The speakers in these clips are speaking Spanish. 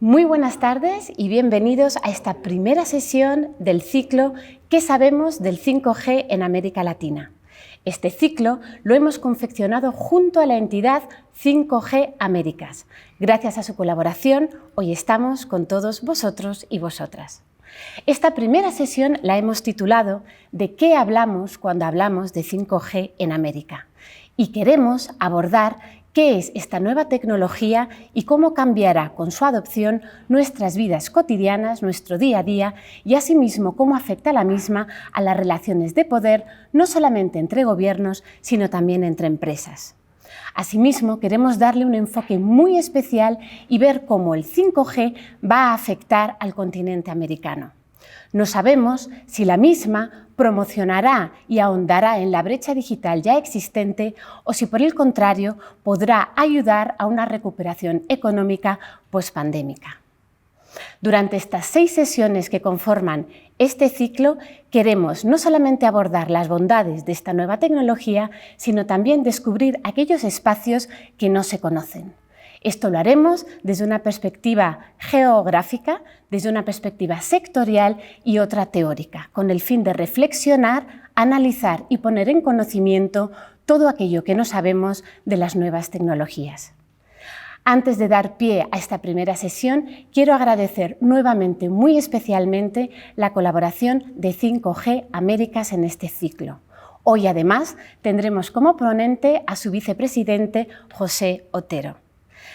Muy buenas tardes y bienvenidos a esta primera sesión del ciclo ¿Qué sabemos del 5G en América Latina? Este ciclo lo hemos confeccionado junto a la entidad 5G Américas. Gracias a su colaboración, hoy estamos con todos vosotros y vosotras. Esta primera sesión la hemos titulado ¿De qué hablamos cuando hablamos de 5G en América? Y queremos abordar qué es esta nueva tecnología y cómo cambiará con su adopción nuestras vidas cotidianas, nuestro día a día y asimismo cómo afecta la misma a las relaciones de poder, no solamente entre gobiernos, sino también entre empresas. Asimismo, queremos darle un enfoque muy especial y ver cómo el 5G va a afectar al continente americano. No sabemos si la misma promocionará y ahondará en la brecha digital ya existente o si, por el contrario, podrá ayudar a una recuperación económica pospandémica. Durante estas 6 sesiones que conforman este ciclo, queremos no solamente abordar las bondades de esta nueva tecnología, sino también descubrir aquellos espacios que no se conocen. Esto lo haremos desde una perspectiva geográfica, desde una perspectiva sectorial y otra teórica, con el fin de reflexionar, analizar y poner en conocimiento todo aquello que no sabemos de las nuevas tecnologías. Antes de dar pie a esta primera sesión, quiero agradecer nuevamente, muy especialmente, la colaboración de 5G Américas en este ciclo. Hoy, además, tendremos como ponente a su vicepresidente, José Otero.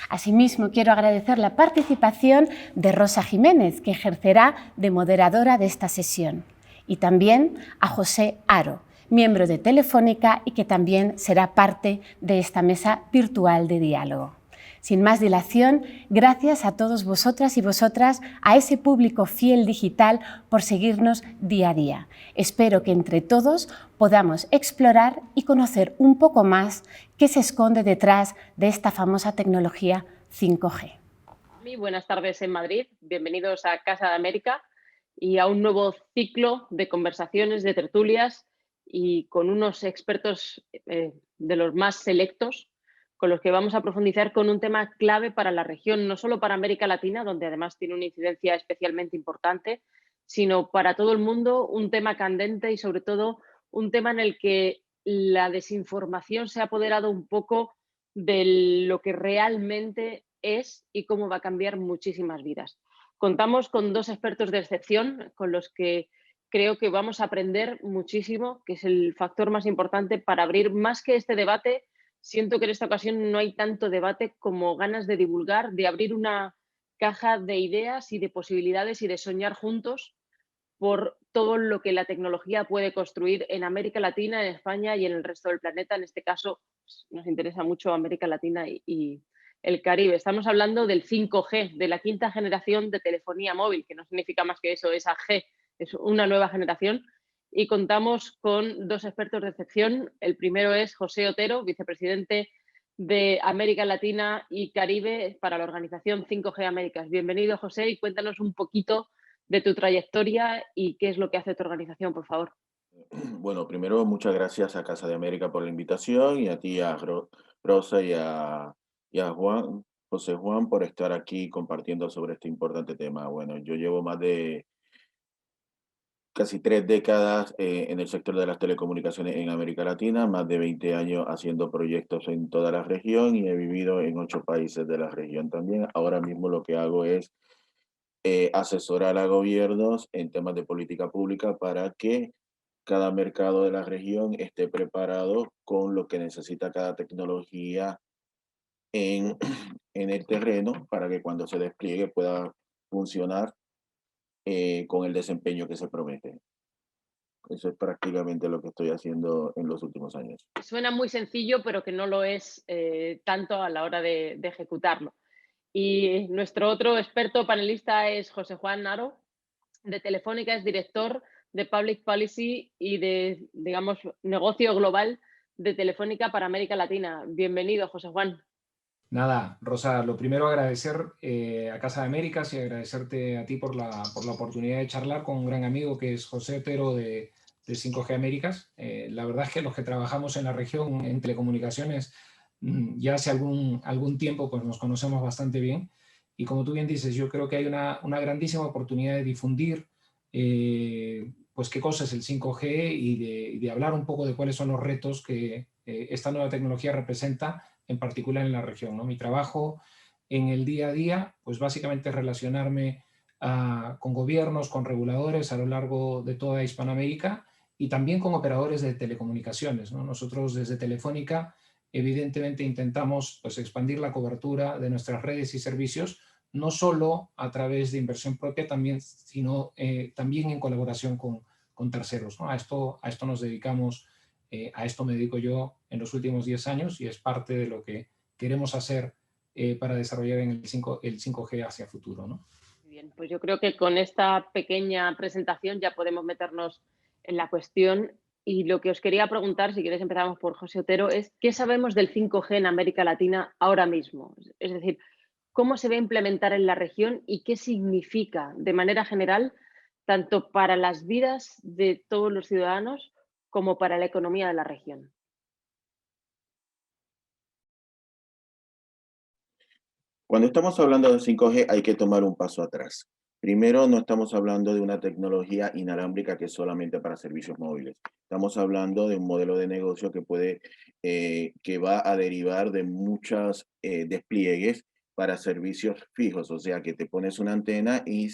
Asimismo, quiero agradecer la participación de Rosa Jiménez, que ejercerá de moderadora de esta sesión, y también a José Haro, miembro de Telefónica y que también será parte de esta mesa virtual de diálogo. Sin más dilación, gracias a todos vosotras y vosotras, a ese público fiel digital por seguirnos día a día. Espero que entre todos podamos explorar y conocer un poco más qué se esconde detrás de esta famosa tecnología 5G. Muy buenas tardes en Madrid, bienvenidos a Casa de América y a un nuevo ciclo de conversaciones, de tertulias y con unos expertos de los más selectos con los que vamos a profundizar con un tema clave para la región, no solo para América Latina, donde además tiene una incidencia especialmente importante, sino para todo el mundo, un tema candente y sobre todo un tema en el que la desinformación se ha apoderado un poco de lo que realmente es y cómo va a cambiar muchísimas vidas. Contamos con 2 expertos de excepción con los que creo que vamos a aprender muchísimo, que es el factor más importante para abrir más que este debate. Siento que en esta ocasión no hay tanto debate como ganas de divulgar, de abrir una caja de ideas y de posibilidades y de soñar juntos por todo lo que la tecnología puede construir en América Latina, en España y en el resto del planeta. En este caso, nos interesa mucho América Latina y el Caribe. Estamos hablando del 5G, de la 5ª generación de telefonía móvil, que no significa más que eso, esa G, es una nueva generación. Y contamos con 2 expertos de excepción. El primero es José Otero, vicepresidente de América Latina y Caribe para la organización 5G Américas. Bienvenido, José, y cuéntanos un poquito de tu trayectoria y qué es lo que hace tu organización, por favor. Bueno, primero muchas gracias a Casa de América por la invitación y a ti, a Rosa y a Juan, José Juan, por estar aquí compartiendo sobre este importante tema. Bueno, yo llevo más de casi 3 décadas en el sector de las telecomunicaciones en América Latina, más de 20 años haciendo proyectos en toda la región y he vivido en 8 países de la región también. Ahora mismo lo que hago es asesorar a gobiernos en temas de política pública para que cada mercado de la región esté preparado con lo que necesita cada tecnología en, en el terreno para que cuando se despliegue pueda funcionar con el desempeño que se promete. Eso es prácticamente lo que estoy haciendo en los últimos años. Suena muy sencillo, pero que no lo es tanto a la hora de ejecutarlo. Y nuestro otro experto panelista es José Juan Haro, de Telefónica, es director de Public Policy y de, digamos, negocio global de Telefónica para América Latina. Bienvenido, José Juan. Nada, Rosa, lo primero agradecer a Casa de Américas y agradecerte a ti por la oportunidad de charlar con un gran amigo que es José Otero de 5G Américas. La verdad es que los que trabajamos en la región en telecomunicaciones ya hace algún tiempo pues nos conocemos bastante bien Y como tú bien dices, yo creo que hay una grandísima oportunidad de difundir pues qué cosa es el 5G y de hablar un poco de cuáles son los retos que esta nueva tecnología representa, en particular en la región, ¿no? Mi trabajo en el día a día, pues básicamente es relacionarme con gobiernos, con reguladores a lo largo de toda Hispanoamérica y también con operadores de telecomunicaciones, ¿no? Nosotros desde Telefónica evidentemente intentamos pues, expandir la cobertura de nuestras redes y servicios, no solo a través de inversión propia, también, sino también en colaboración con terceros, ¿no? A esto nos dedicamos, a esto me dedico yo en los últimos 10 años y es parte de lo que queremos hacer para desarrollar en el 5G hacia futuro, ¿no? Bien, pues yo creo que con esta pequeña presentación ya podemos meternos en la cuestión. Y lo que os quería preguntar, si quieres empezamos por José Otero, es ¿qué sabemos del 5G en América Latina ahora mismo? Es decir, ¿cómo se va a implementar en la región y qué significa de manera general tanto para las vidas de todos los ciudadanos como para la economía de la región? Cuando estamos hablando de 5G hay que tomar un paso atrás. Primero, no estamos hablando de una tecnología inalámbrica que es solamente para servicios móviles. Estamos hablando de un modelo de negocio que va a derivar de muchos despliegues para servicios fijos, o sea, que te pones una antena y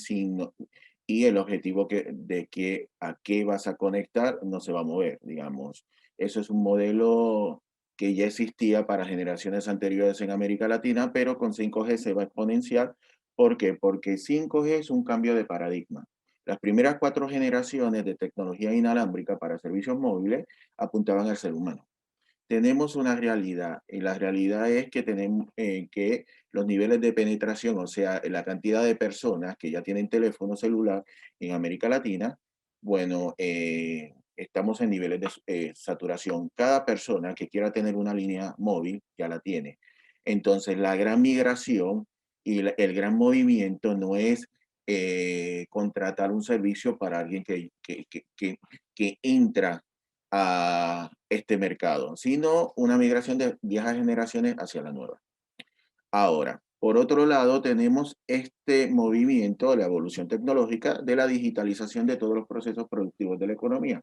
el objetivo de que a qué vas a conectar no se va a mover, digamos. Eso es un modelo que ya existía para generaciones anteriores en América Latina, pero con 5G se va a exponenciar. ¿Por qué? Porque 5G es un cambio de paradigma. Las primeras 4 generaciones de tecnología inalámbrica para servicios móviles apuntaban al ser humano. Tenemos una realidad, y la realidad es que tenemos que los niveles de penetración, o sea, la cantidad de personas que ya tienen teléfono celular en América Latina, bueno, estamos en niveles de saturación. Cada persona que quiera tener una línea móvil ya la tiene. Entonces, la gran migración y el gran movimiento no es contratar un servicio para alguien que entra a este mercado, sino una migración de viejas generaciones hacia la nueva. Ahora, por otro lado, tenemos este movimiento, la evolución tecnológica de la digitalización de todos los procesos productivos de la economía.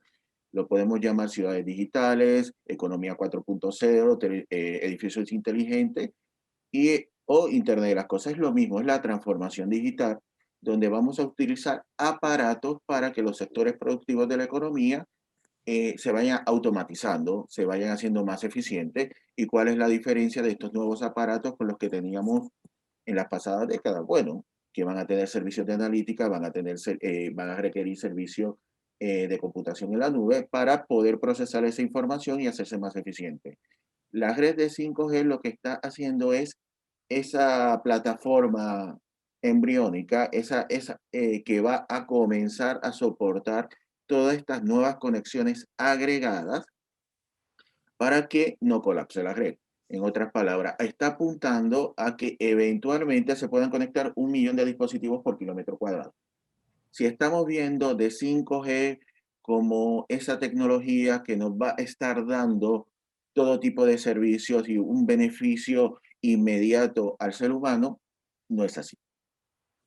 Lo podemos llamar ciudades digitales, economía 4.0, edificios inteligentes o Internet de las cosas. Es lo mismo, es la transformación digital, donde vamos a utilizar aparatos para que los sectores productivos de la economía se vayan automatizando, se vayan haciendo más eficientes. ¿Y cuál es la diferencia de estos nuevos aparatos con los que teníamos en las pasadas décadas? Bueno, que van a tener servicios de analítica, van a requerir servicios de computación en la nube para poder procesar esa información y hacerse más eficiente. La red de 5G lo que está haciendo es esa plataforma embriónica, que va a comenzar a soportar todas estas nuevas conexiones agregadas para que no colapse la red. En otras palabras, está apuntando a que eventualmente se puedan conectar 1 millón de dispositivos por kilómetro cuadrado. Si estamos viendo de 5G como esa tecnología que nos va a estar dando todo tipo de servicios y un beneficio inmediato al ser humano, no es así.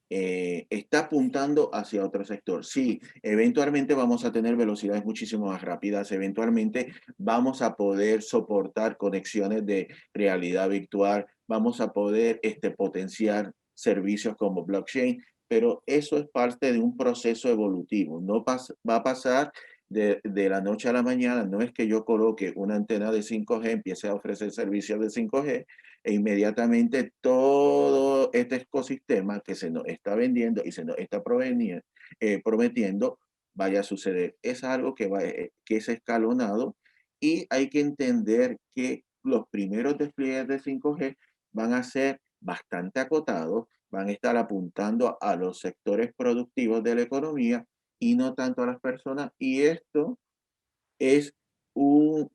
Está apuntando hacia otro sector. Sí, eventualmente vamos a tener velocidades muchísimo más rápidas, eventualmente vamos a poder soportar conexiones de realidad virtual, vamos a poder potenciar servicios como blockchain, pero eso es parte de un proceso evolutivo. No va a pasar de la noche a la mañana. No es que yo coloque una antena de 5G, empiece a ofrecer servicios de 5G e inmediatamente todo este ecosistema que se nos está vendiendo y se nos está prometiendo vaya a suceder. Es algo que es escalonado, y hay que entender que los primeros despliegues de 5G van a ser bastante acotados, van a estar apuntando a los sectores productivos de la economía y no tanto a las personas, y esto es un,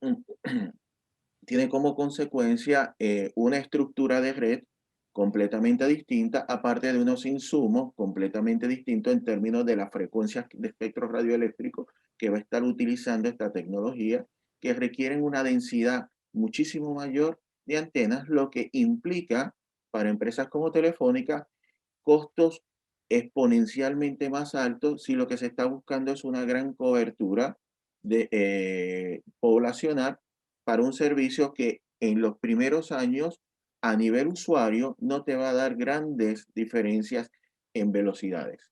tiene como consecuencia una estructura de red completamente distinta, aparte de unos insumos completamente distintos en términos de las frecuencias de espectro radioeléctrico que va a estar utilizando esta tecnología, que requieren una densidad muchísimo mayor de antenas, lo que implica para empresas como Telefónica costos exponencialmente más altos si lo que se está buscando es una gran cobertura poblacional para un servicio que en los primeros años a nivel usuario no te va a dar grandes diferencias en velocidades.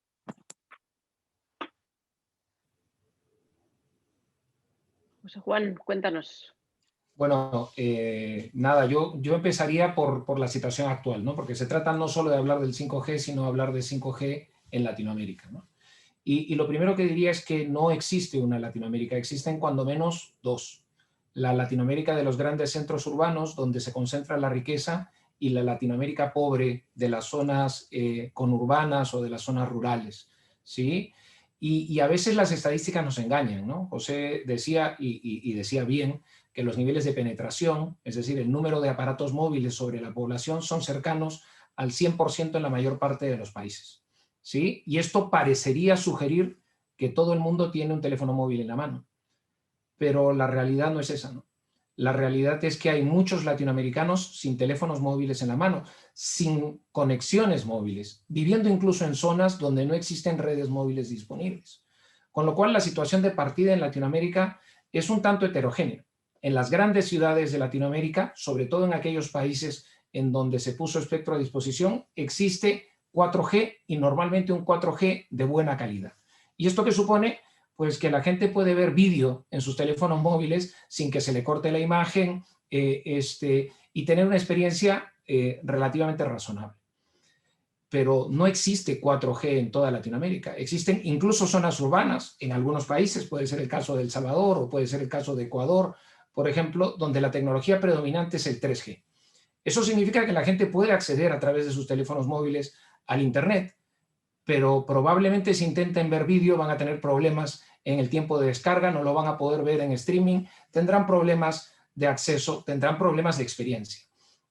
José Juan, cuéntanos. Bueno, nada, yo empezaría por la situación actual, ¿no? Porque se trata no solo de hablar del 5G, sino de hablar de 5G en Latinoamérica, ¿no? Y lo primero que diría es que no existe una Latinoamérica, existen cuando menos dos. La Latinoamérica de los grandes centros urbanos, donde se concentra la riqueza, y la Latinoamérica pobre de las zonas conurbanas o de las zonas rurales, ¿sí? Y a veces las estadísticas nos engañan, ¿no? José decía, y decía bien, que los niveles de penetración, es decir, el número de aparatos móviles sobre la población, son cercanos al 100% en la mayor parte de los países, ¿sí? Y esto parecería sugerir que todo el mundo tiene un teléfono móvil en la mano, pero la realidad no es esa, ¿no? La realidad es que hay muchos latinoamericanos sin teléfonos móviles en la mano, sin conexiones móviles, viviendo incluso en zonas donde no existen redes móviles disponibles. Con lo cual, la situación de partida en Latinoamérica es un tanto heterogénea. En las grandes ciudades de Latinoamérica, sobre todo en aquellos países en donde se puso espectro a disposición, existe 4G y normalmente un 4G de buena calidad. ¿Y esto qué supone? Pues que la gente puede ver vídeo en sus teléfonos móviles sin que se le corte la imagen y tener una experiencia relativamente razonable. Pero no existe 4G en toda Latinoamérica. Existen incluso zonas urbanas en algunos países, puede ser el caso de El Salvador o puede ser el caso de Ecuador, por ejemplo, donde la tecnología predominante es el 3G. Eso significa que la gente puede acceder a través de sus teléfonos móviles al Internet, pero probablemente si intenten ver vídeo van a tener problemas en el tiempo de descarga, no lo van a poder ver en streaming, tendrán problemas de acceso, tendrán problemas de experiencia.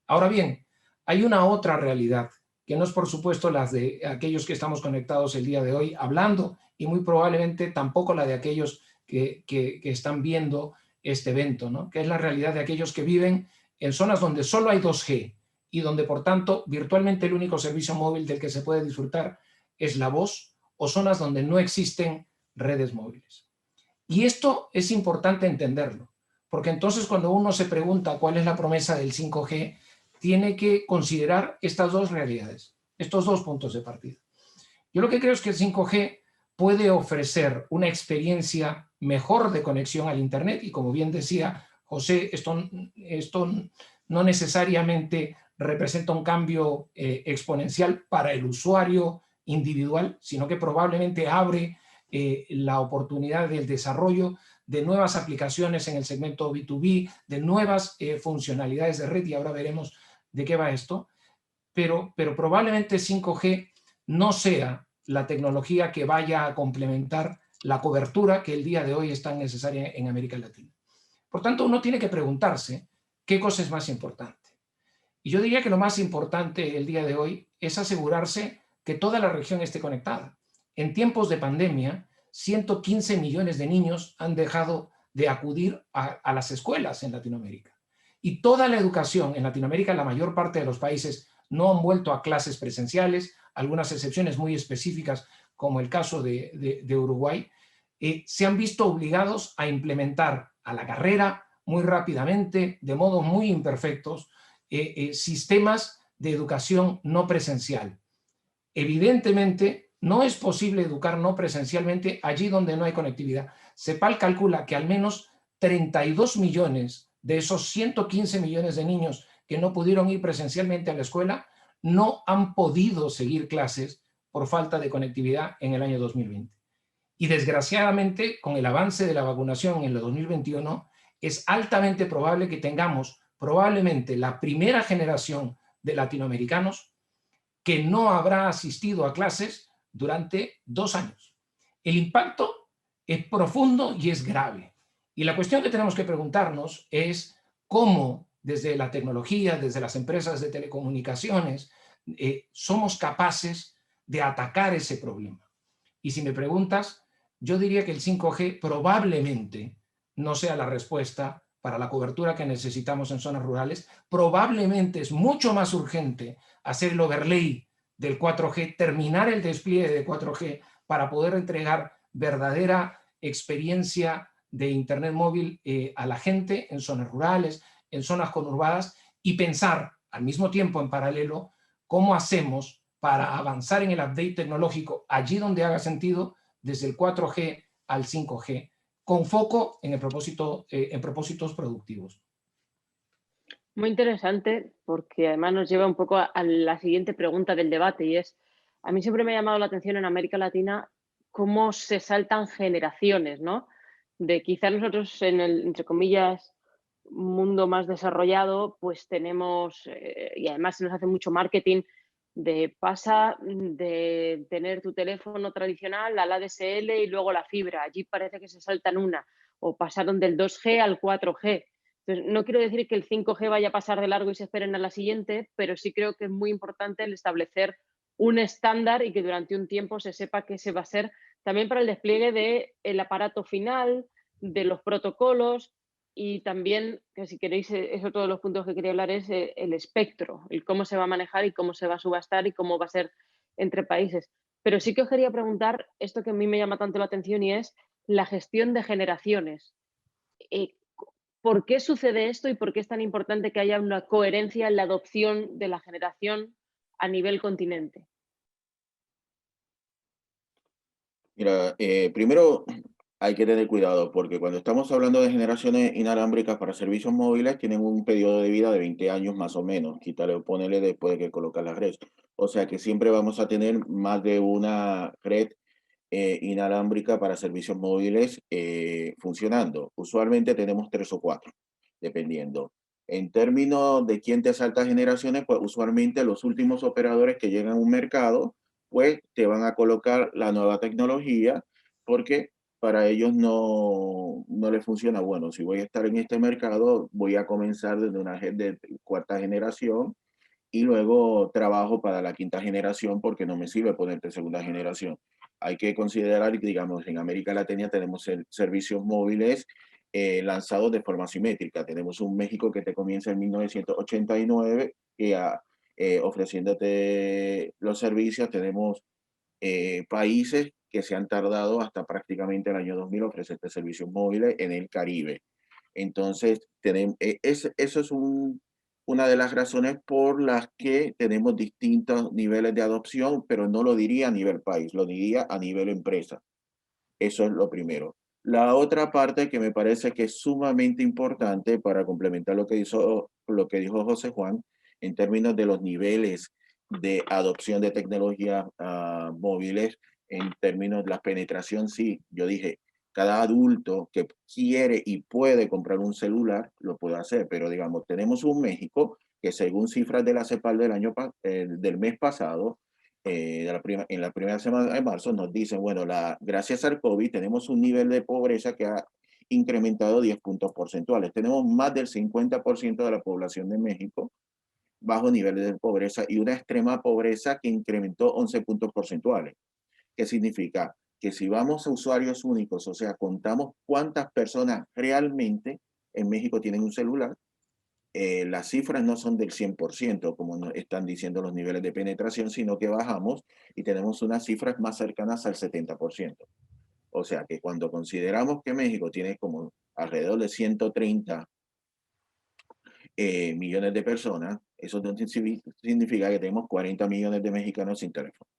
Ahora bien, hay una otra realidad, que no es por supuesto la de aquellos que estamos conectados el día de hoy hablando, y muy probablemente tampoco la de aquellos que están viendo este evento, ¿no? Que es la realidad de aquellos que viven en zonas donde solo hay 2G y donde, por tanto, virtualmente el único servicio móvil del que se puede disfrutar es la voz, o zonas donde no existen redes móviles. Y esto es importante entenderlo, porque entonces cuando uno se pregunta cuál es la promesa del 5G, tiene que considerar estas dos realidades, estos dos puntos de partida. Yo lo que creo es que el 5G puede ofrecer una experiencia mejor de conexión al Internet, y como bien decía José, esto no necesariamente representa un cambio exponencial para el usuario individual, sino que probablemente abre la oportunidad del desarrollo de nuevas aplicaciones en el segmento B2B, de nuevas funcionalidades de red, y ahora veremos de qué va esto, pero probablemente 5G no sea la tecnología que vaya a complementar la cobertura que el día de hoy es tan necesaria en América Latina. Por tanto, uno tiene que preguntarse qué cosa es más importante. Y yo diría que lo más importante el día de hoy es asegurarse que toda la región esté conectada. En tiempos de pandemia, 115 millones de niños han dejado de acudir a las escuelas en Latinoamérica. Y toda la educación en Latinoamérica, la mayor parte de los países no han vuelto a clases presenciales, algunas excepciones muy específicas, como el caso de Uruguay, se han visto obligados a implementar a la carrera muy rápidamente, de modos muy imperfectos, sistemas de educación no presencial. Evidentemente, no es posible educar no presencialmente allí donde no hay conectividad. CEPAL calcula que al menos 32 millones de esos 115 millones de niños que no pudieron ir presencialmente a la escuela no han podido seguir clases por falta de conectividad en el año 2020. Y desgraciadamente, con el avance de la vacunación en el 2021, es altamente probable que tengamos probablemente la primera generación de latinoamericanos que no habrá asistido a clases durante 2 años. El impacto es profundo y es grave. Y la cuestión que tenemos que preguntarnos es cómo desde la tecnología, desde las empresas de telecomunicaciones, somos capaces de atacar ese problema. Y si me preguntas, yo diría que el 5G probablemente no sea la respuesta para la cobertura que necesitamos en zonas rurales. Probablemente es mucho más urgente hacer el overlay del 4G, terminar el despliegue de 4G para poder entregar verdadera experiencia de Internet móvil a la gente en zonas rurales, en zonas conurbadas, y pensar al mismo tiempo, en paralelo, cómo hacemos para avanzar en el update tecnológico allí donde haga sentido, desde el 4G al 5G, con foco en, en propósitos productivos. Muy interesante, porque además nos lleva un poco a la siguiente pregunta del debate, y es, a mí siempre me ha llamado la atención en América Latina cómo se saltan generaciones, ¿no? De quizás nosotros en el, entre comillas, mundo más desarrollado, pues tenemos, y además se nos hace mucho marketing, de pasa de tener tu teléfono tradicional al ADSL y luego la fibra. Allí parece que se saltan una, o pasaron del 2G al 4G. Entonces, no quiero decir que el 5G vaya a pasar de largo y se esperen a la siguiente, pero sí creo que es muy importante el establecer un estándar y que durante un tiempo se sepa que ese va a ser también para el despliegue del aparato final, de los protocolos y también, que si queréis, es otro de los puntos que quería hablar, es el espectro, el cómo se va a manejar y cómo se va a subastar y cómo va a ser entre países. Pero sí que os quería preguntar esto que a mí me llama tanto la atención y es la gestión de generaciones. Eh, ¿Por qué sucede esto y por qué es tan importante que haya una coherencia en la adopción de la generación a nivel continente? Mira, primero hay que tener cuidado porque cuando estamos hablando de generaciones inalámbricas para servicios móviles, tienen un periodo de vida de 20 años más o menos. Quítale o ponele después de que colocas la red. O sea que siempre vamos a tener más de una red inalámbrica para servicios móviles funcionando. Usualmente tenemos 3 o 4, dependiendo. En términos de quién te salta generaciones, pues usualmente los últimos operadores que llegan a un mercado, pues te van a colocar la nueva tecnología porque para ellos no les funciona. Bueno, si voy a estar en este mercado, voy a comenzar desde una red de 4ª generación y luego trabajo para la 5ª generación porque no me sirve ponerte 2ª generación. Hay que considerar que, digamos, en América Latina tenemos servicios móviles lanzados de forma simétrica. Tenemos un México que te comienza en 1989 y ofreciéndote los servicios. Tenemos países que se han tardado hasta prácticamente el año 2000 ofrecerte servicios móviles en el Caribe. Entonces, eso es una de las razones por las que tenemos distintos niveles de adopción, pero no lo diría a nivel país, lo diría a nivel empresa. Eso es lo primero. La otra parte que me parece que es sumamente importante para complementar lo que dijo José Juan, en términos de los niveles de adopción de tecnologías móviles, en términos de la penetración, sí, yo dije, cada adulto que quiere y puede comprar un celular lo puede hacer, pero digamos, tenemos un México que según cifras de la CEPAL del mes pasado, en la primera semana de marzo nos dicen, bueno, gracias al COVID tenemos un nivel de pobreza que ha incrementado 10 puntos porcentuales. Tenemos más del 50% de la población de México bajo niveles de pobreza y una extrema pobreza que incrementó 11 puntos porcentuales. ¿Qué significa? Que si vamos a usuarios únicos, o sea, contamos cuántas personas realmente en México tienen un celular, las cifras no son del 100%, como nos están diciendo los niveles de penetración, sino que bajamos y tenemos unas cifras más cercanas al 70%. O sea que cuando consideramos que México tiene como alrededor de 130 millones de personas, eso significa que tenemos 40 millones de mexicanos sin teléfono.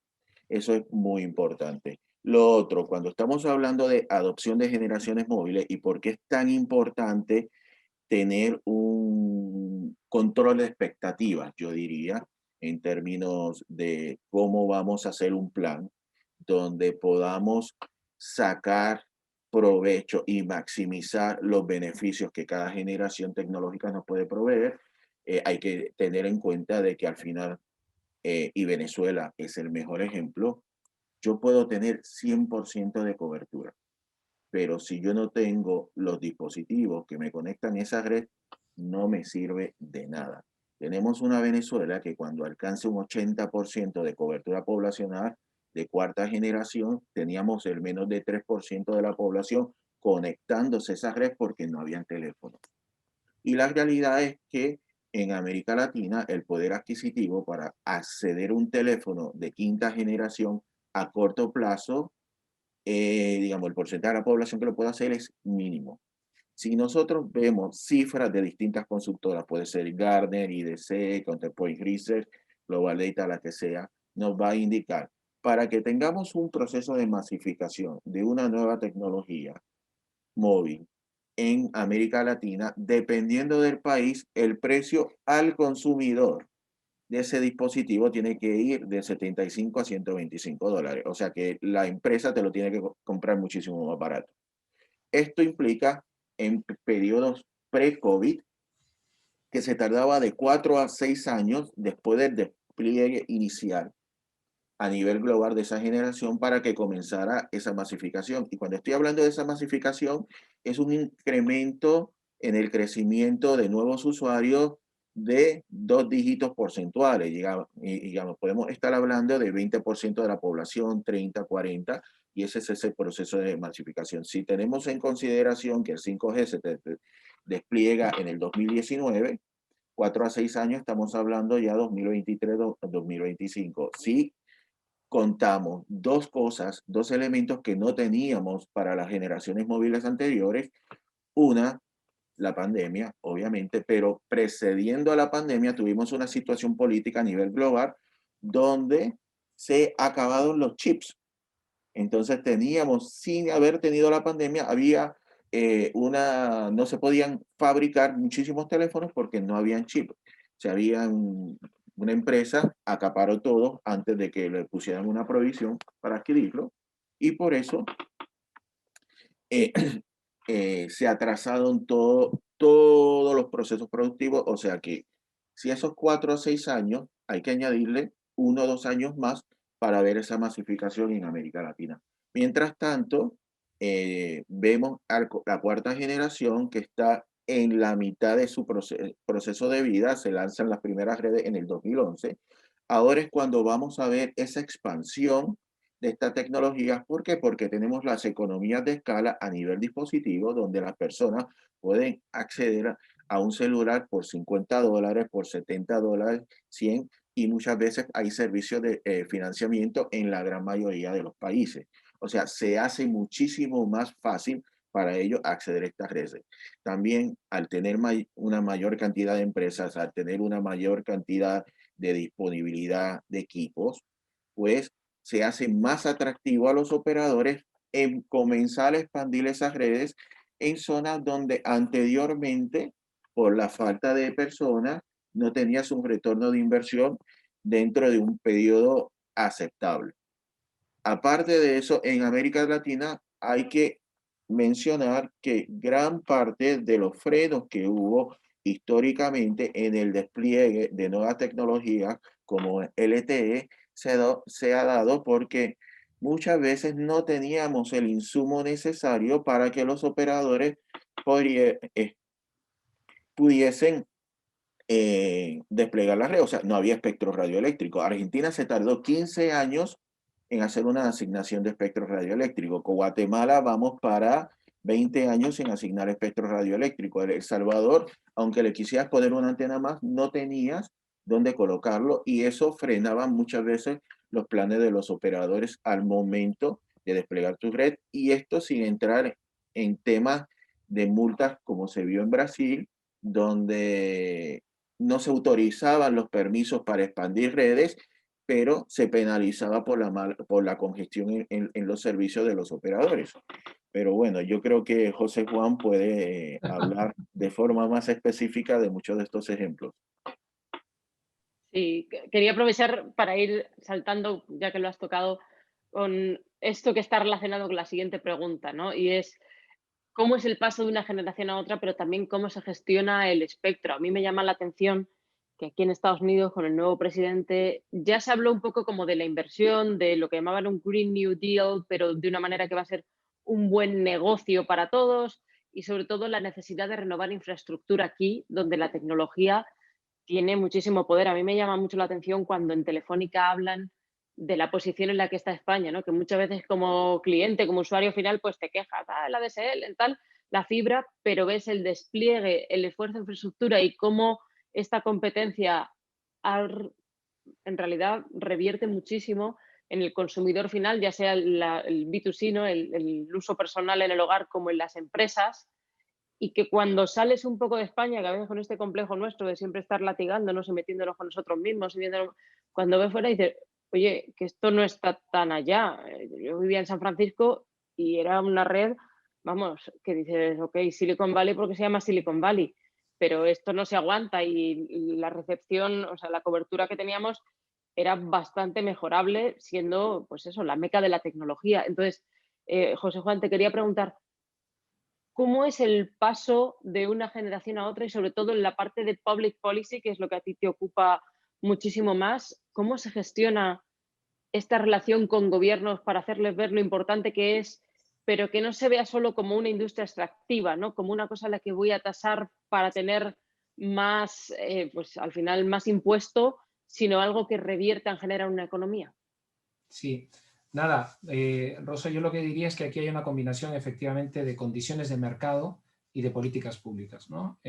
Eso es muy importante. Lo otro, cuando estamos hablando de adopción de generaciones móviles y por qué es tan importante tener un control de expectativas, yo diría, en términos de cómo vamos a hacer un plan donde podamos sacar provecho y maximizar los beneficios que cada generación tecnológica nos puede proveer. Hay que tener en cuenta de que al final, y Venezuela es el mejor ejemplo, yo puedo tener 100% de cobertura, pero si yo no tengo los dispositivos que me conectan a esa red, no me sirve de nada. Tenemos una Venezuela que cuando alcance un 80% de cobertura poblacional de 4ª generación, teníamos el menos de 3% de la población conectándose a esa red porque no habían teléfono. Y la realidad es que en América Latina el poder adquisitivo para acceder a un teléfono de quinta generación a corto plazo, digamos, el porcentaje de la población que lo puede hacer es mínimo. Si nosotros vemos cifras de distintas consultoras, puede ser Gartner, IDC, Counterpoint Research, Global Data, la que sea, nos va a indicar, para que tengamos un proceso de masificación de una nueva tecnología móvil en América Latina, dependiendo del país, el precio al consumidor de ese dispositivo tiene que ir de 75 a $125. O sea que la empresa te lo tiene que comprar muchísimo más barato. Esto implica en periodos pre-COVID que se tardaba de 4 a 6 años después del despliegue inicial a nivel global de esa generación para que comenzara esa masificación. Y cuando estoy hablando de esa masificación, es un incremento en el crecimiento de nuevos usuarios de 2 dígitos porcentuales. Digamos, podemos estar hablando de 20% de la población, 30, 40, y ese es ese proceso de masificación. Si tenemos en consideración que el 5G se despliega en el 2019, 4 a 6 años, estamos hablando ya 2023, 2025. Sí, contamos dos cosas, dos elementos que no teníamos para las generaciones móviles anteriores. Una, la pandemia, obviamente, pero precediendo a la pandemia tuvimos una situación política a nivel global donde se acabaron los chips. Entonces teníamos, sin haber tenido la pandemia, había no se podían fabricar muchísimos teléfonos porque no habían chip. Se habían, una empresa acaparó todo antes de que le pusieran una provisión para adquirirlo y por eso eh, se atrasaron todos los procesos productivos. O sea que si esos 4 o 6 años hay que añadirle 1 o 2 años más para ver esa masificación en América Latina. Mientras tanto, vemos la cuarta generación que está en la mitad de su proceso de vida, se lanzan las primeras redes en el 2011. Ahora es cuando vamos a ver esa expansión de esta tecnología. ¿Por qué? Porque tenemos las economías de escala a nivel dispositivo, donde las personas pueden acceder a un celular por $50, por $70, 100, y muchas veces hay servicios de financiamiento en la gran mayoría de los países. O sea, se hace muchísimo más fácil para ellos acceder a estas redes. También al tener una mayor cantidad de empresas, al tener una mayor cantidad de disponibilidad de equipos, pues se hace más atractivo a los operadores en comenzar a expandir esas redes en zonas donde anteriormente, por la falta de personas, no tenías un retorno de inversión dentro de un periodo aceptable. Aparte de eso, en América Latina hay que mencionar que gran parte de los frenos que hubo históricamente en el despliegue de nuevas tecnologías como LTE se ha dado porque muchas veces no teníamos el insumo necesario para que los operadores pudiesen desplegar la red. O sea, no había espectro radioeléctrico. Argentina se tardó 15 años en hacer una asignación de espectro radioeléctrico. Con Guatemala vamos para 20 años en asignar espectro radioeléctrico. El Salvador, aunque le quisieras poner una antena más, no tenías dónde colocarlo y eso frenaba muchas veces los planes de los operadores al momento de desplegar tu red. Y esto sin entrar en temas de multas como se vio en Brasil, donde no se autorizaban los permisos para expandir redes, pero se penalizaba por la congestión en los servicios de los operadores. Pero bueno, yo creo que José Juan puede hablar de forma más específica de muchos de estos ejemplos. Sí, quería aprovechar para ir saltando, ya que lo has tocado, con esto que está relacionado con la siguiente pregunta, ¿no? Y es, ¿cómo es el paso de una generación a otra, pero también cómo se gestiona el espectro? A mí me llama la atención que aquí en Estados Unidos, con el nuevo presidente, ya se habló un poco como de la inversión, de lo que llamaban un Green New Deal, pero de una manera que va a ser un buen negocio para todos y sobre todo la necesidad de renovar infraestructura aquí, donde la tecnología tiene muchísimo poder. A mí me llama mucho la atención cuando en Telefónica hablan de la posición en la que está España, ¿no? Que muchas veces como cliente, como usuario final, pues te quejas, la DSL, tal, la fibra, pero ves el despliegue, el esfuerzo de infraestructura y cómo esta competencia en realidad revierte muchísimo en el consumidor final, ya sea el B2C, ¿no? el uso personal en el hogar como en las empresas, y que cuando sales un poco de España, que a veces con este complejo nuestro de siempre estar latigándonos y metiéndonos con nosotros mismos, y cuando ves fuera dices, oye, que esto no está tan allá. Yo vivía en San Francisco y era una red, vamos, que dices, ok, Silicon Valley porque se llama Silicon Valley, pero esto no se aguanta y la recepción, o sea, la cobertura que teníamos era bastante mejorable, siendo, pues eso, la meca de la tecnología. Entonces, José Juan, te quería preguntar, ¿cómo es el paso de una generación a otra y sobre todo en la parte de public policy, que es lo que a ti te ocupa muchísimo más? ¿Cómo se gestiona esta relación con gobiernos para hacerles ver lo importante que es, pero que no se vea solo como una industria extractiva, ¿no? Como una cosa a la que voy a tasar para tener más, pues al final más impuesto, sino algo que revierta en generar una economía? Sí, nada, Rosa, yo lo que diría es que aquí hay una combinación efectivamente de condiciones de mercado y de políticas públicas, ¿no?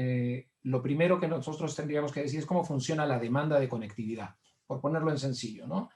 Lo primero que nosotros tendríamos que decir es cómo funciona la demanda de conectividad, por ponerlo en sencillo, ¿no?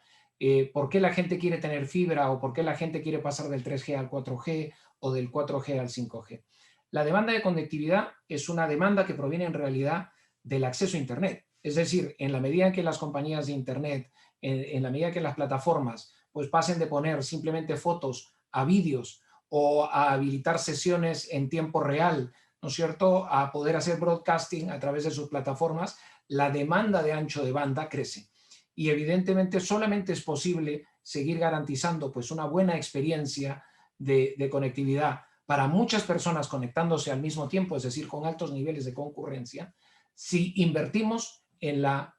¿Por qué la gente quiere tener fibra o por qué la gente quiere pasar del 3G al 4G o del 4G al 5G? La demanda de conectividad es una demanda que proviene en realidad del acceso a Internet. Es decir, en la medida en que las compañías de Internet, en la medida que las plataformas pues pasen de poner simplemente fotos a vídeos o a habilitar sesiones en tiempo real, ¿no es cierto?, a poder hacer broadcasting a través de sus plataformas, la demanda de ancho de banda crece. Y evidentemente solamente es posible seguir garantizando pues una buena experiencia de conectividad para muchas personas conectándose al mismo tiempo, es decir, con altos niveles de concurrencia, si invertimos en la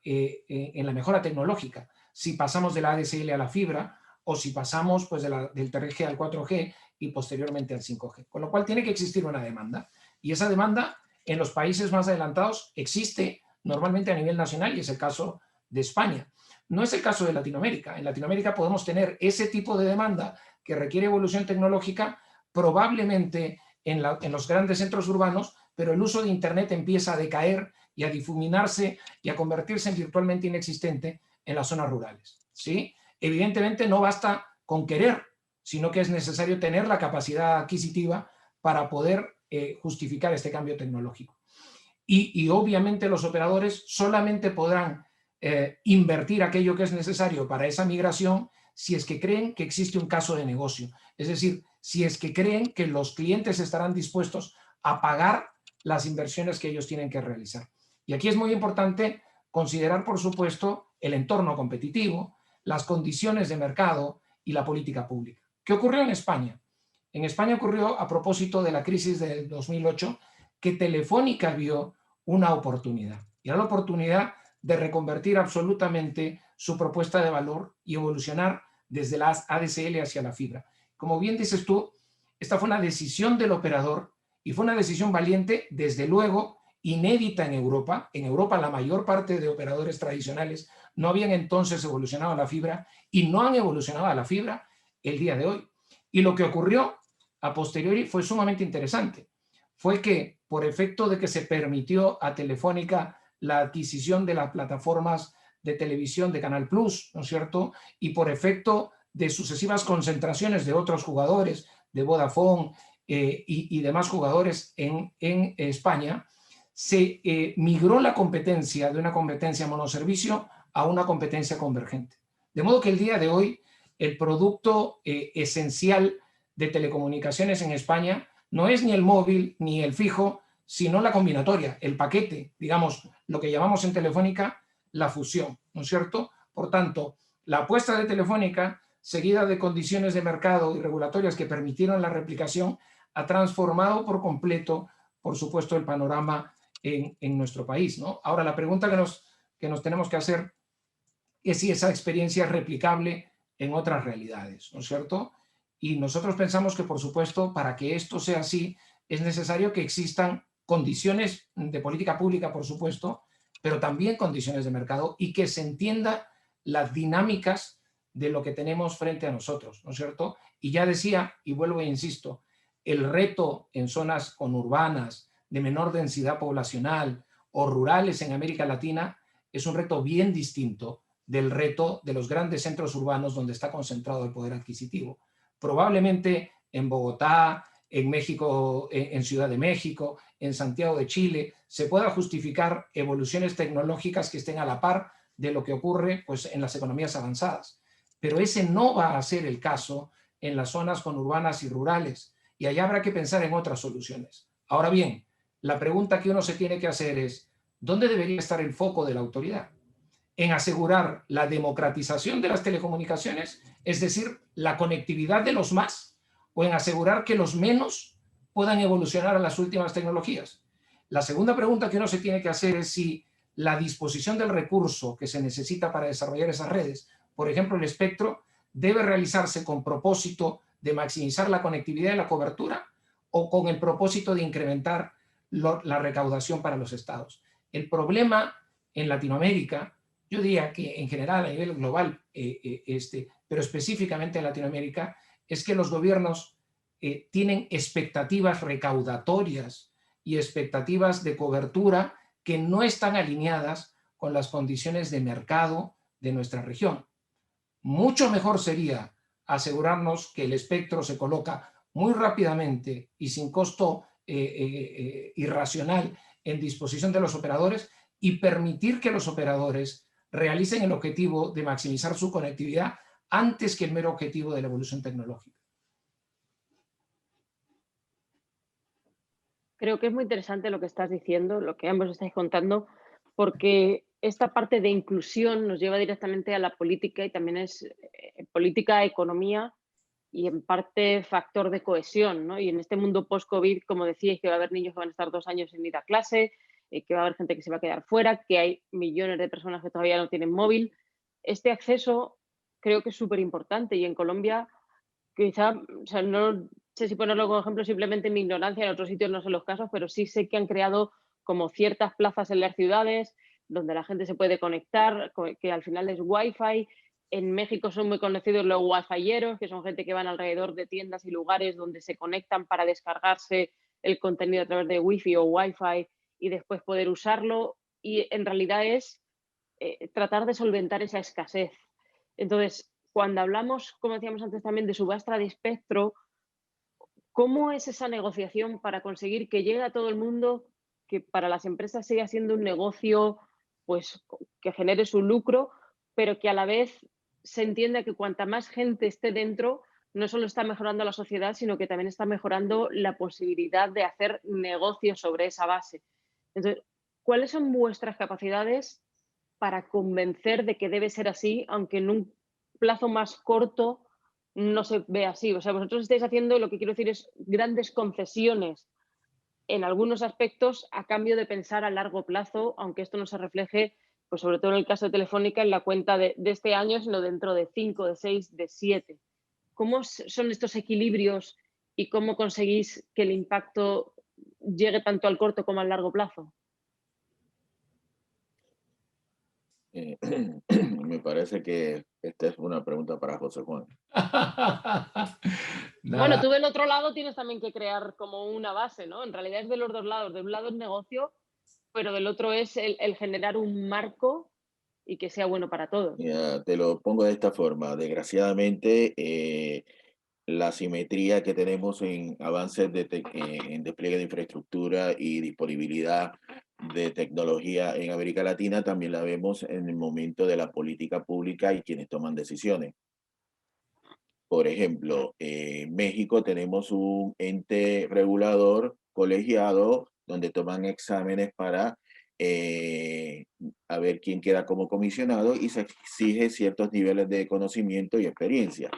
mejora tecnológica, si pasamos de la ADSL a la fibra o si pasamos pues, del 3G al 4G y posteriormente al 5G. Con lo cual tiene que existir una demanda. Y esa demanda en los países más adelantados existe normalmente a nivel nacional y es el caso de España. No es el caso de Latinoamérica. En Latinoamérica podemos tener ese tipo de demanda que requiere evolución tecnológica probablemente en los grandes centros urbanos, pero el uso de Internet empieza a decaer y a difuminarse y a convertirse en virtualmente inexistente en las zonas rurales, ¿sí? Evidentemente no basta con querer, sino que es necesario tener la capacidad adquisitiva para poder justificar este cambio tecnológico. Y obviamente los operadores solamente podrán invertir aquello que es necesario para esa migración si es que creen que existe un caso de negocio. Es decir, si es que creen que los clientes estarán dispuestos a pagar las inversiones que ellos tienen que realizar. Y aquí es muy importante considerar, por supuesto, el entorno competitivo, las condiciones de mercado y la política pública. ¿Qué ocurrió en España? En España ocurrió a propósito de la crisis del 2008 que Telefónica vio una oportunidad. Y era la oportunidad de reconvertir absolutamente su propuesta de valor y evolucionar desde la ADSL hacia la fibra. Como bien dices tú, esta fue una decisión del operador y fue una decisión valiente, desde luego, inédita en Europa. En Europa la mayor parte de operadores tradicionales no habían entonces evolucionado a la fibra y no han evolucionado a la fibra el día de hoy. Y lo que ocurrió a posteriori fue sumamente interesante. Fue que por efecto de que se permitió a Telefónica la adquisición de las plataformas de televisión de Canal Plus, ¿no es cierto? Y por efecto de sucesivas concentraciones de otros jugadores, de Vodafone y demás jugadores en España, se migró la competencia de una competencia monoservicio a una competencia convergente. De modo que el día de hoy el producto esencial de telecomunicaciones en España no es ni el móvil ni el fijo, sino la combinatoria, el paquete, digamos, lo que llamamos en Telefónica la fusión, ¿no es cierto? Por tanto, la apuesta de Telefónica, seguida de condiciones de mercado y regulatorias que permitieron la replicación, ha transformado por completo, por supuesto, el panorama en nuestro país, ¿no? Ahora, la pregunta que nos tenemos que hacer es si esa experiencia es replicable en otras realidades, ¿no es cierto? Y nosotros pensamos que, por supuesto, para que esto sea así, es necesario que existan condiciones de política pública, por supuesto, pero también condiciones de mercado y que se entienda las dinámicas de lo que tenemos frente a nosotros, ¿no es cierto? Y ya decía, y vuelvo e insisto, el reto en zonas conurbanas, de menor densidad poblacional o rurales en América Latina es un reto bien distinto del reto de los grandes centros urbanos donde está concentrado el poder adquisitivo. Probablemente en Bogotá, en México, en Ciudad de México, en Santiago de Chile, se pueda justificar evoluciones tecnológicas que estén a la par de lo que ocurre pues, en las economías avanzadas. Pero ese no va a ser el caso en las zonas conurbanas y rurales, y allá habrá que pensar en otras soluciones. Ahora bien, la pregunta que uno se tiene que hacer es, ¿dónde debería estar el foco de la autoridad? En asegurar la democratización de las telecomunicaciones, es decir, la conectividad de los más, o en asegurar que los menos puedan evolucionar a las últimas tecnologías. La segunda pregunta que uno se tiene que hacer es si la disposición del recurso que se necesita para desarrollar esas redes, por ejemplo el espectro, debe realizarse con propósito de maximizar la conectividad y la cobertura o con el propósito de incrementar la recaudación para los estados. El problema en Latinoamérica, yo diría que en general a nivel global, pero específicamente en Latinoamérica, es que los gobiernos tienen expectativas recaudatorias y expectativas de cobertura que no están alineadas con las condiciones de mercado de nuestra región. Mucho mejor sería asegurarnos que el espectro se coloca muy rápidamente y sin costo irracional en disposición de los operadores y permitir que los operadores realicen el objetivo de maximizar su conectividad antes que el mero objetivo de la evolución tecnológica. Creo que es muy interesante lo que estás diciendo, lo que ambos estáis contando, porque esta parte de inclusión nos lleva directamente a la política y también es política, economía y en parte factor de cohesión, ¿no? Y en este mundo post-COVID, como decíais, que va a haber niños que van a estar 2 años sin ir a clase, que va a haber gente que se va a quedar fuera, que hay millones de personas que todavía no tienen móvil. Este acceso creo que es súper importante y en Colombia quizá, o sea, no sé si ponerlo como ejemplo simplemente en mi ignorancia, en otros sitios no sé los casos, pero sí sé que han creado como ciertas plazas en las ciudades donde la gente se puede conectar, que al final es Wi-Fi. En México son muy conocidos los wifiyeros, que son gente que van alrededor de tiendas y lugares donde se conectan para descargarse el contenido a través de Wi-Fi o Wi-Fi y después poder usarlo. Y en realidad es tratar de solventar esa escasez. Entonces, cuando hablamos, como decíamos antes también, de subasta de espectro, ¿cómo es esa negociación para conseguir que llegue a todo el mundo, que para las empresas siga siendo un negocio pues, que genere su lucro, pero que a la vez se entienda que cuanta más gente esté dentro, no solo está mejorando la sociedad, sino que también está mejorando la posibilidad de hacer negocios sobre esa base? Entonces, ¿cuáles son vuestras capacidades para convencer de que debe ser así, aunque en un plazo más corto no se ve así? O sea, vosotros estáis haciendo, lo que quiero decir es grandes concesiones en algunos aspectos a cambio de pensar a largo plazo, aunque esto no se refleje, pues sobre todo en el caso de Telefónica, en la cuenta de este año, sino dentro de 5, de 6, de 7. ¿Cómo son estos equilibrios y cómo conseguís que el impacto llegue tanto al corto como al largo plazo? Me parece que esta es una pregunta para José Juan. Bueno, Nada, tú del otro lado tienes también que crear como una base, ¿no? En realidad es de los dos lados. De un lado es negocio, pero del otro es el generar un marco y que sea bueno para todos. Mira, te lo pongo de esta forma. Desgraciadamente, la simetría que tenemos en avances en despliegue de infraestructura y disponibilidad de tecnología en América Latina también la vemos en el momento de la política pública y quienes toman decisiones. Por ejemplo, en México tenemos un ente regulador colegiado donde toman exámenes para a ver quién queda como comisionado y se exige ciertos niveles de conocimiento y experiencia.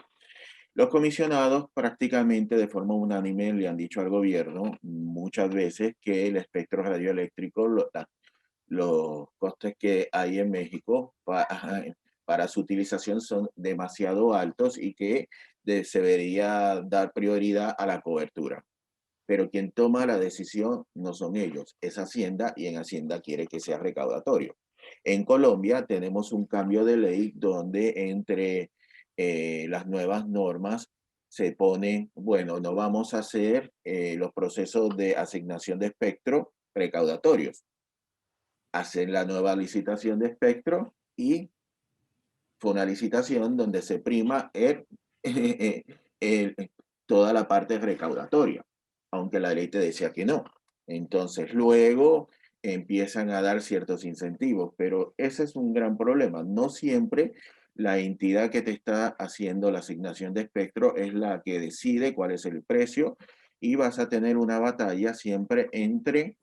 Los comisionados prácticamente de forma unánime le han dicho al gobierno muchas veces que el espectro radioeléctrico, los costes que hay en México para su utilización son demasiado altos y que se debería dar prioridad a la cobertura. Pero quien toma la decisión no son ellos, es Hacienda y en Hacienda quiere que sea recaudatorio. En Colombia tenemos un cambio de ley donde entre las nuevas normas se pone, bueno, no vamos a hacer los procesos de asignación de espectro recaudatorios. hacer la nueva licitación de espectro y fue una licitación donde se prima toda la parte recaudatoria, aunque la ley te decía que no. Entonces luego empiezan a dar ciertos incentivos, pero ese es un gran problema. No siempre la entidad que te está haciendo la asignación de espectro es la que decide cuál es el precio y vas a tener una batalla siempre entre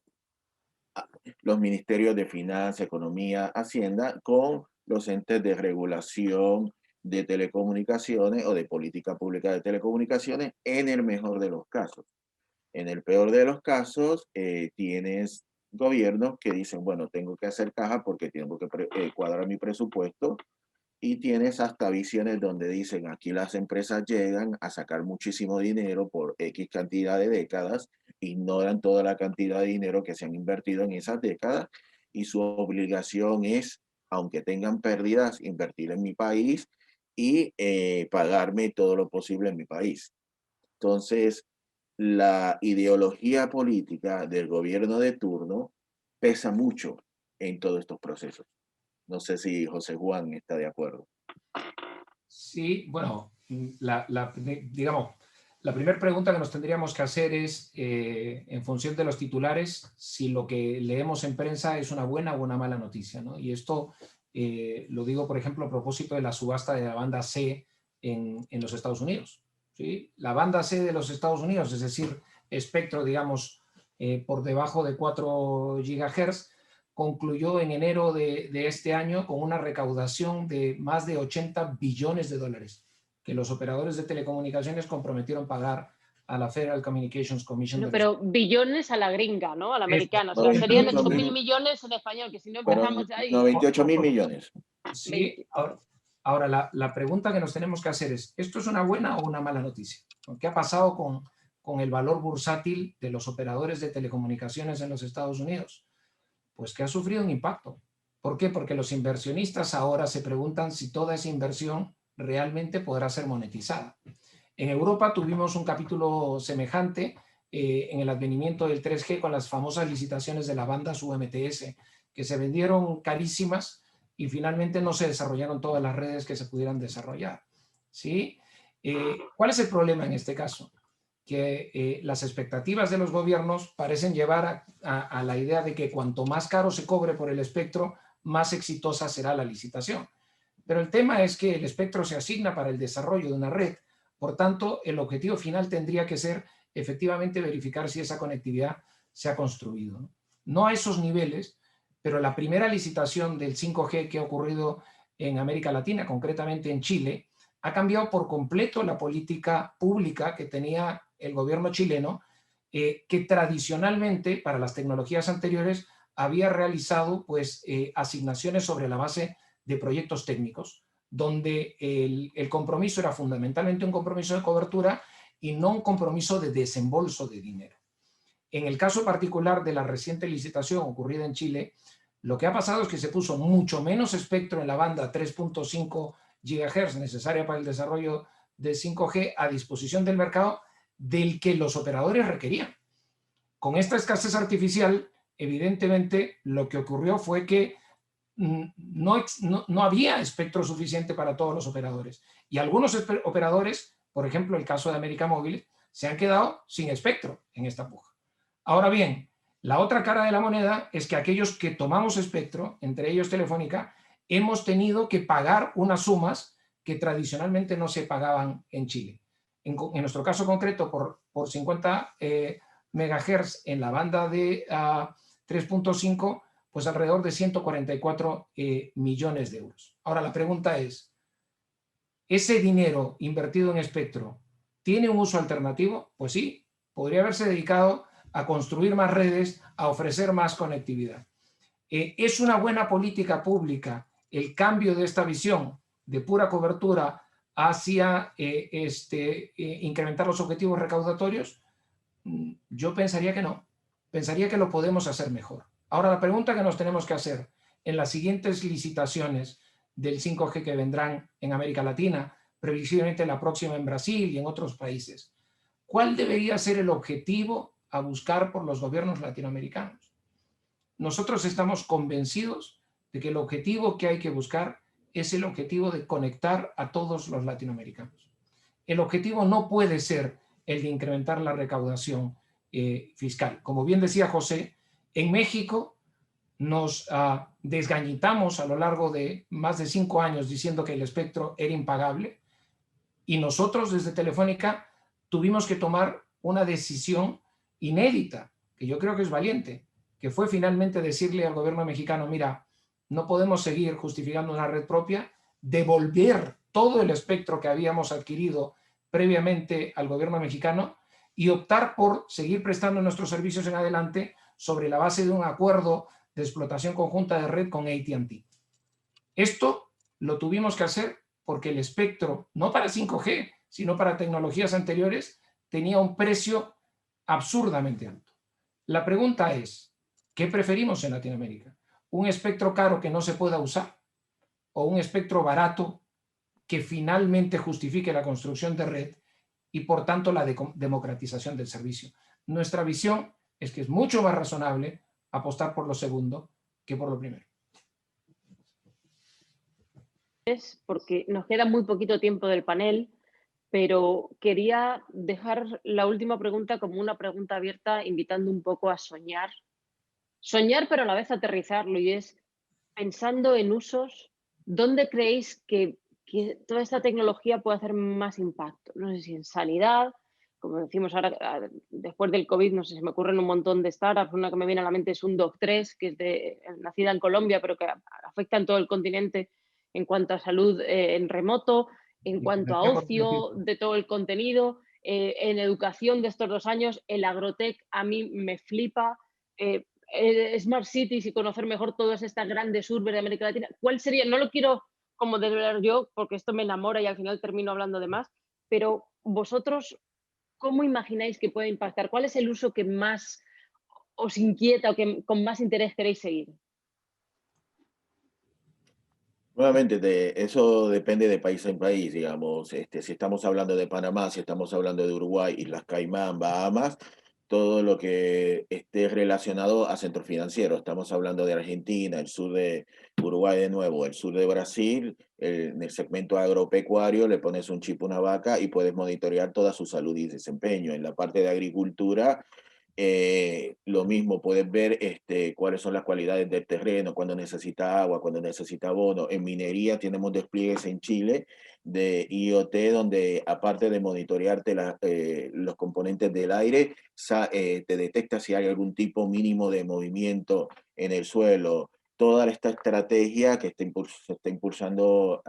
los ministerios de Finanzas, Economía, Hacienda, con los entes de regulación de telecomunicaciones o de política pública de telecomunicaciones, en el mejor de los casos. En el peor de los casos, tienes gobiernos que dicen, bueno, tengo que hacer caja porque tengo que cuadrar mi presupuesto, y tienes hasta visiones donde dicen, aquí las empresas llegan a sacar muchísimo dinero por X cantidad de décadas, ignoran toda la cantidad de dinero que se han invertido en esas décadas y su obligación es, aunque tengan pérdidas, invertir en mi país y pagarme todo lo posible en mi país. Entonces, la ideología política del gobierno de turno pesa mucho en todos estos procesos. No sé si José Juan está de acuerdo. Sí, bueno, digamos, la primera pregunta que nos tendríamos que hacer es, en función de los titulares, si lo que leemos en prensa es una buena o una mala noticia, ¿no? Y esto lo digo, por ejemplo, a propósito de la subasta de la banda C en los Estados Unidos, ¿sí? La banda C de los Estados Unidos, es decir, espectro, digamos, por debajo de 4 GHz, concluyó en enero de este año con una recaudación de más de 80 billones de dólares que los operadores de telecomunicaciones comprometieron pagar a la Federal Communications Commission. No, pero billones a la gringa, ¿no? A la americana. O sea, 98 serían mil, 8.000 millones en español, que si no fueron empezamos ahí... 98.000 millones. Sí, ahora la pregunta que nos tenemos que hacer es, ¿esto es una buena o una mala noticia? ¿Qué ha pasado con el valor bursátil de los operadores de telecomunicaciones en los Estados Unidos? Pues que ha sufrido un impacto. ¿Por qué? Porque los inversionistas ahora se preguntan si toda esa inversión realmente podrá ser monetizada. En Europa tuvimos un capítulo semejante en el advenimiento del 3G con las famosas licitaciones de la banda UMTS, que se vendieron carísimas y finalmente no se desarrollaron todas las redes que se pudieran desarrollar, ¿sí? ¿Cuál es el problema en este caso? Que las expectativas de los gobiernos parecen llevar a la idea de que cuanto más caro se cobre por el espectro, más exitosa será la licitación. Pero el tema es que el espectro se asigna para el desarrollo de una red, por tanto, el objetivo final tendría que ser efectivamente verificar si esa conectividad se ha construido. No a esos niveles, pero la primera licitación del 5G que ha ocurrido en América Latina, concretamente en Chile, ha cambiado por completo la política pública que tenía el gobierno chileno, que tradicionalmente para las tecnologías anteriores había realizado pues, asignaciones sobre la base de proyectos técnicos, donde el compromiso era fundamentalmente un compromiso de cobertura y no un compromiso de desembolso de dinero. En el caso particular de la reciente licitación ocurrida en Chile, lo que ha pasado es que se puso mucho menos espectro en la banda 3.5 GHz necesaria para el desarrollo de 5G a disposición del mercado del que los operadores requerían. Con esta escasez artificial, evidentemente, lo que ocurrió fue que no había espectro suficiente para todos los operadores. Y algunos operadores, por ejemplo, el caso de América Móvil, se han quedado sin espectro en esta puja. Ahora bien, la otra cara de la moneda es que aquellos que tomamos espectro, entre ellos Telefónica, hemos tenido que pagar unas sumas que tradicionalmente no se pagaban en Chile. En nuestro caso concreto, por 50 megahertz en la banda de 3.5, pues alrededor de 144 millones de euros. Ahora la pregunta es, ¿ese dinero invertido en espectro tiene un uso alternativo? Pues sí, podría haberse dedicado a construir más redes, a ofrecer más conectividad. ¿Es una buena política pública el cambio de esta visión de pura cobertura hacia incrementar los objetivos recaudatorios? Yo pensaría que no. Pensaría que lo podemos hacer mejor. Ahora, la pregunta que nos tenemos que hacer en las siguientes licitaciones del 5G que vendrán en América Latina, previsiblemente la próxima en Brasil y en otros países, ¿cuál debería ser el objetivo a buscar por los gobiernos latinoamericanos? nosotros estamos convencidos de que el objetivo que hay que buscar es el objetivo de conectar a todos los latinoamericanos. El objetivo no puede ser el de incrementar la recaudación fiscal. Como bien decía José, en México nos desgañitamos a lo largo de más de 5 años diciendo que el espectro era impagable, y nosotros desde Telefónica tuvimos que tomar una decisión inédita, que yo creo que es valiente, que fue finalmente decirle al gobierno mexicano: mira, no podemos seguir justificando una red propia, devolver todo el espectro que habíamos adquirido previamente al gobierno mexicano y optar por seguir prestando nuestros servicios en adelante sobre la base de un acuerdo de explotación conjunta de red con AT&T. Esto lo tuvimos que hacer porque el espectro, no para 5G, sino para tecnologías anteriores, tenía un precio absurdamente alto. La pregunta es, ¿qué preferimos en Latinoamérica? ¿Un espectro caro que no se pueda usar o un espectro barato que finalmente justifique la construcción de red y por tanto la democratización del servicio? Nuestra visión es que es mucho más razonable apostar por lo segundo que por lo primero. Porque nos queda muy poquito tiempo del panel, pero quería dejar la última pregunta como una pregunta abierta, invitando un poco a soñar. Soñar, pero a la vez aterrizarlo, y es pensando en usos, ¿dónde creéis que toda esta tecnología puede hacer más impacto? No sé si en sanidad, como decimos ahora, después del COVID, no sé, se me ocurren un montón de startups. Una que me viene a la mente es un Doc3, que es nacida en Colombia, pero que afecta en todo el continente en cuanto a salud en remoto, en cuanto a ocio de todo el contenido, en educación de estos 2 años. El agrotech a mí me flipa. Smart Cities y conocer mejor todas estas grandes urbes de América Latina. ¿Cuál sería? No lo quiero como desvelar yo, porque esto me enamora y al final termino hablando de más, pero vosotros, ¿cómo imagináis que puede impactar? ¿Cuál es el uso que más os inquieta o que con más interés queréis seguir? Nuevamente, eso depende de país en país, digamos. Si estamos hablando de Panamá, si estamos hablando de Uruguay, Islas Caimán, Bahamas, todo lo que esté relacionado a centros financieros. Estamos hablando de Argentina, el sur de Uruguay de nuevo, el sur de Brasil, en el segmento agropecuario le pones un chip a una vaca y puedes monitorear toda su salud y desempeño. En la parte de agricultura, lo mismo, puedes ver cuáles son las cualidades del terreno, cuando necesita agua, cuando necesita abono. En minería tenemos despliegues en Chile de IoT, donde aparte de monitorearte los componentes del aire, te detecta si hay algún tipo mínimo de movimiento en el suelo. Toda esta estrategia que se está impulsando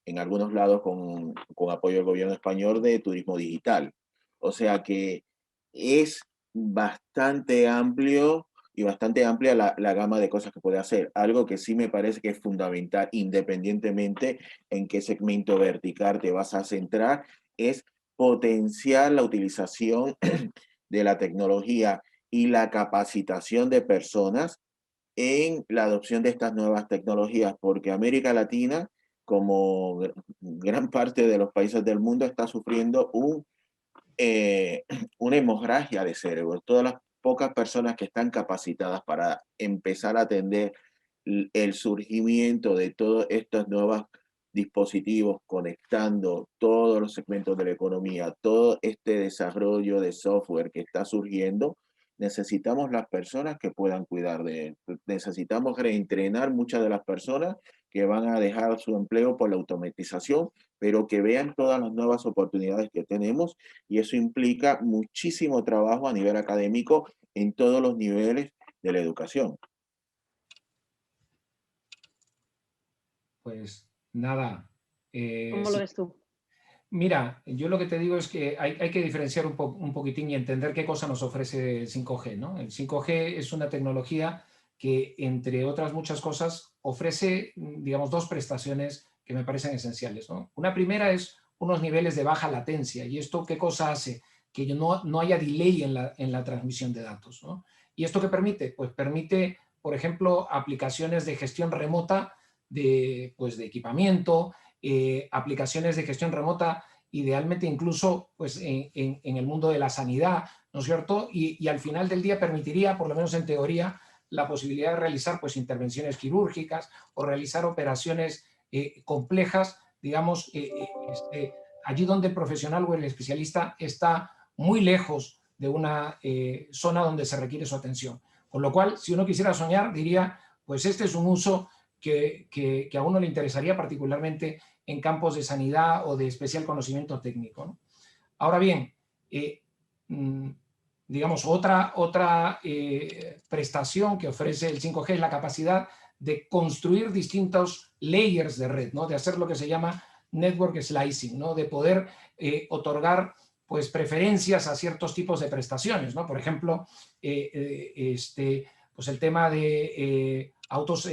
en algunos lados con apoyo del gobierno español de turismo digital. O sea que es bastante amplio y bastante amplia la gama de cosas que puede hacer. Algo que sí me parece que es fundamental, independientemente en qué segmento vertical te vas a centrar, es potenciar la utilización de la tecnología y la capacitación de personas en la adopción de estas nuevas tecnologías, porque América Latina, como gran parte de los países del mundo, está sufriendo una hemorragia de cerebro. Todas las pocas personas que están capacitadas para empezar a atender el surgimiento de todos estos nuevos dispositivos, conectando todos los segmentos de la economía, todo este desarrollo de software que está surgiendo, necesitamos las personas que puedan cuidar de él. Necesitamos reentrenar muchas de las personas que van a dejar su empleo por la automatización, pero que vean todas las nuevas oportunidades que tenemos, y eso implica muchísimo trabajo a nivel académico en todos los niveles de la educación. Pues nada. ¿Cómo lo ves tú? Mira, yo lo que te digo es que hay que diferenciar un poquitín y entender qué cosa nos ofrece el 5G, ¿no? El 5G es una tecnología que, entre otras muchas cosas, ofrece, digamos, 2 prestaciones que me parecen esenciales, ¿no? Una primera es unos niveles de baja latencia. ¿Y esto qué cosa hace? Que no haya delay en la transmisión de datos, ¿no? ¿Y esto qué permite? Pues permite, por ejemplo, aplicaciones de gestión remota de equipamiento, aplicaciones de gestión remota, idealmente incluso pues, en el mundo de la sanidad, ¿no es cierto? Y al final del día permitiría, por lo menos en teoría, la posibilidad de realizar pues, intervenciones quirúrgicas o realizar operaciones complejas, digamos, allí donde el profesional o el especialista está muy lejos de una zona donde se requiere su atención. Con lo cual, si uno quisiera soñar, diría, pues este es un uso que a uno le interesaría particularmente en campos de sanidad o de especial conocimiento técnico, ¿no? Ahora bien, digamos, otra prestación que ofrece el 5G es la capacidad de construir distintos layers de red, ¿no? De hacer lo que se llama network slicing, ¿no? De poder otorgar pues, preferencias a ciertos tipos de prestaciones, ¿no? Por ejemplo, pues el tema de autos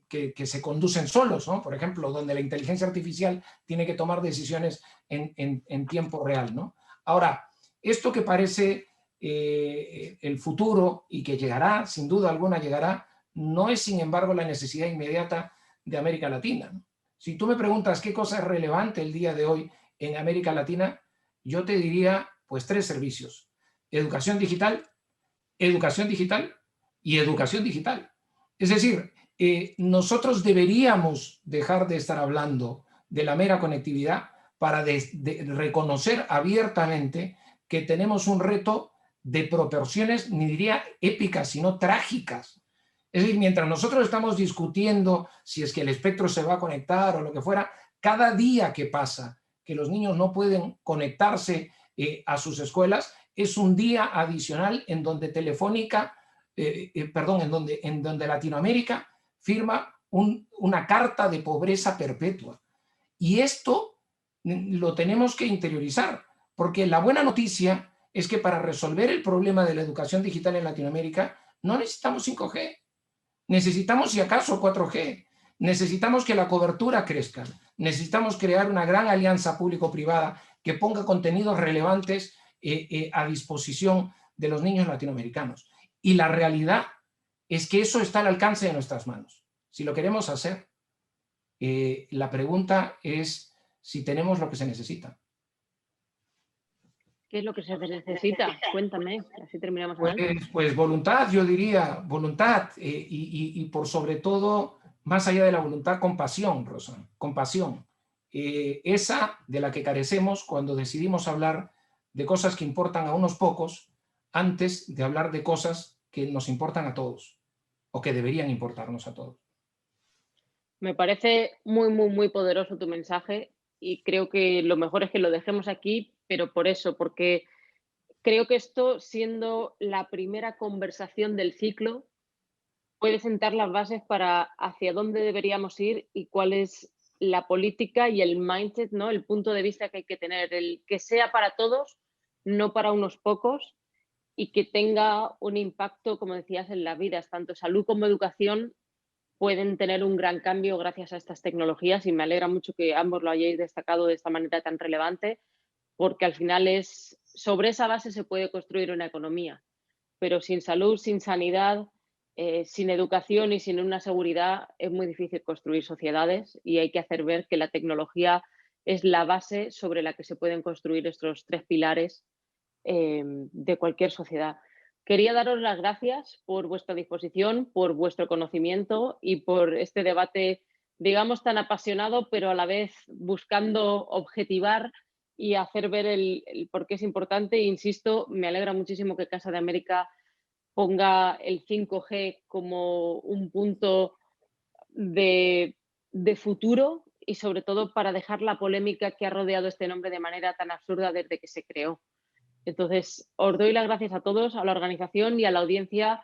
que se conducen solos, ¿no? Por ejemplo, donde la inteligencia artificial tiene que tomar decisiones en tiempo real, ¿no? Ahora, esto que parece el futuro y que llegará, sin duda alguna llegará, no es sin embargo la necesidad inmediata de América Latina, ¿no? Si tú me preguntas qué cosa es relevante el día de hoy en América Latina, yo te diría pues 3 servicios: educación digital y educación digital. Es decir, nosotros deberíamos dejar de estar hablando de la mera conectividad para reconocer abiertamente que tenemos un reto de proporciones, ni diría épicas, sino trágicas. Es decir, mientras nosotros estamos discutiendo si es que el espectro se va a conectar o lo que fuera, cada día que pasa que los niños no pueden conectarse a sus escuelas es un día adicional en donde Telefónica, en donde Latinoamérica firma una carta de pobreza perpetua. Y esto lo tenemos que interiorizar, porque la buena noticia es que para resolver el problema de la educación digital en Latinoamérica no necesitamos 5G, necesitamos si acaso 4G, necesitamos que la cobertura crezca, necesitamos crear una gran alianza público-privada que ponga contenidos relevantes a disposición de los niños latinoamericanos. Y la realidad es que eso está al alcance de nuestras manos. Si lo queremos hacer, la pregunta es si tenemos lo que se necesita. ¿Qué es lo que se necesita? Cuéntame, así terminamos. Pues voluntad, yo diría, voluntad y por sobre todo, más allá de la voluntad, compasión, Rosa, compasión. Esa de la que carecemos cuando decidimos hablar de cosas que importan a unos pocos antes de hablar de cosas que nos importan a todos o que deberían importarnos a todos. Me parece muy, muy, muy poderoso tu mensaje y creo que lo mejor es que lo dejemos aquí, pero por eso, porque creo que esto, siendo la primera conversación del ciclo, puede sentar las bases para hacia dónde deberíamos ir y cuál es la política y el mindset, ¿no? El punto de vista que hay que tener, el que sea para todos, no para unos pocos, y que tenga un impacto, como decías, en las vidas, tanto salud como educación pueden tener un gran cambio gracias a estas tecnologías, y me alegra mucho que ambos lo hayáis destacado de esta manera tan relevante, porque al final es sobre esa base se puede construir una economía, pero sin salud, sin sanidad, sin educación y sin una seguridad es muy difícil construir sociedades, y hay que hacer ver que la tecnología es la base sobre la que se pueden construir estos 3 pilares de cualquier sociedad. Quería daros las gracias por vuestra disposición, por vuestro conocimiento y por este debate, digamos, tan apasionado, pero a la vez buscando objetivar y hacer ver el por qué es importante. Insisto, me alegra muchísimo que Casa de América ponga el 5G como un punto de futuro y sobre todo para dejar la polémica que ha rodeado este nombre de manera tan absurda desde que se creó. Entonces, os doy las gracias a todos, a la organización y a la audiencia.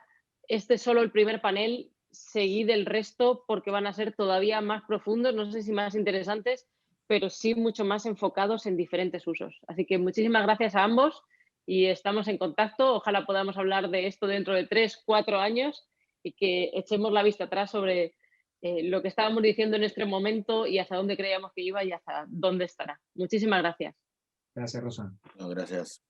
Este es solo el primer panel, seguid el resto porque van a ser todavía más profundos, no sé si más interesantes, pero sí mucho más enfocados en diferentes usos. Así que muchísimas gracias a ambos y estamos en contacto. Ojalá podamos hablar de esto dentro de 3, 4 años y que echemos la vista atrás sobre lo que estábamos diciendo en este momento y hacia dónde creíamos que iba y hasta dónde estará. Muchísimas gracias. Gracias, Rosa. No, gracias.